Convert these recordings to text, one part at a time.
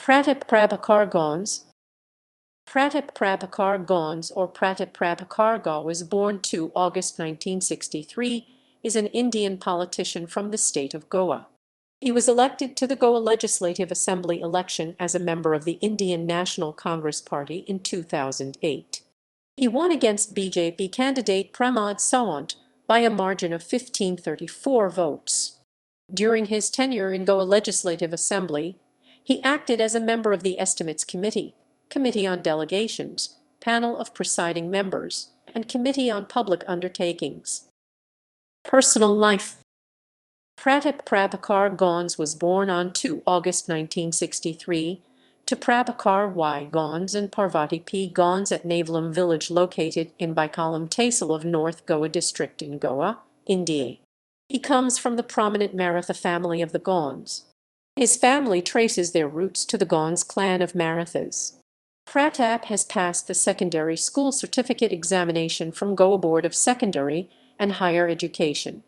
Pratap Prabhakar Gauns. Pratap Prabhakar Gauns or Pratap Prabhakar Gawas, born 2 August 1963, is an Indian politician from the state of Goa. He was elected to the Goa Legislative Assembly election as a member of the Indian National Congress Party in 2008. He won against BJP candidate Pramod Sawant by a margin of 1,534 votes. During his tenure in Goa Legislative Assembly, he acted as a member of the Estimates Committee, Committee on Delegations, Panel of Presiding Members, and Committee on Public Undertakings. Personal life. Pratap Prabhakar Gauns was born on 2 August 1963 to Prabhakar Y. Gauns and Parvati P. Gauns at Navalam village located in Baikalam Tehsil of North Goa district in Goa, India. He comes from the prominent Maratha family of the Gauns. His family traces their roots to the Gauns clan of Marathas. Pratap has passed the secondary school certificate examination from Goa Board of Secondary and Higher Education.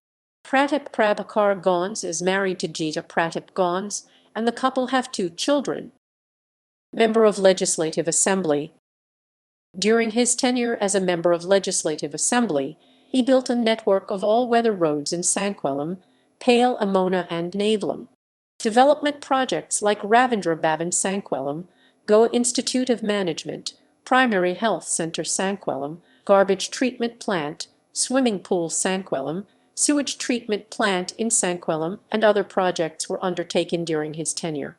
Pratap Prabhakar Gauns is married to Geeta Pratap Gauns, and the couple have 2 children. Member of Legislative Assembly. During his tenure as a member of Legislative Assembly, he built a network of all-weather roads in Sanquellam, Pale Amona and Navalam. Development projects like Ravindra Bhavan Sanquellam, Goa Institute of Management, Primary Health Center Sanquellam, Garbage Treatment Plant, Swimming Pool Sanquellam, Sewage Treatment Plant in Sanquellam, and other projects were undertaken during his tenure.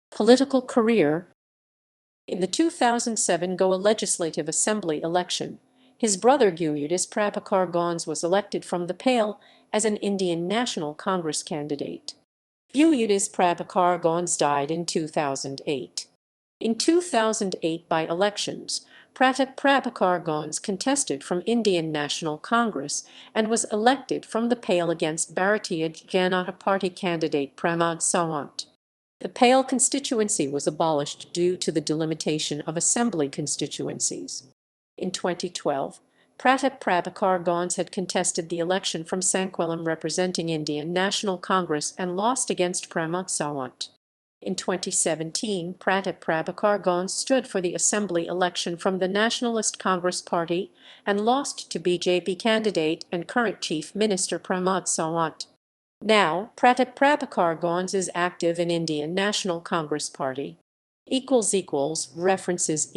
Political career. In the 2007 Goa Legislative Assembly election, his brother Guyudis Prabhakar Gauns was elected from the Pale as an Indian National Congress candidate. Guyudis Prabhakar Gauns died in 2008. In 2008 by-elections, Pratap Prabhakar Gauns contested from Indian National Congress and was elected from the Pale against Bharatiya Janata Party candidate Pramod Sawant. The Pale constituency was abolished due to the delimitation of assembly constituencies. In 2012, Pratap Prabhakar Gauns had contested the election from Sanquellam representing Indian National Congress and lost against Pramod Sawant. In 2017, Pratap Prabhakar Gauns stood for the assembly election from the Nationalist Congress Party and lost to BJP candidate and current Chief Minister Pramod Sawant. Now, Pratap Prabhakar Gauns is active in Indian National Congress Party. References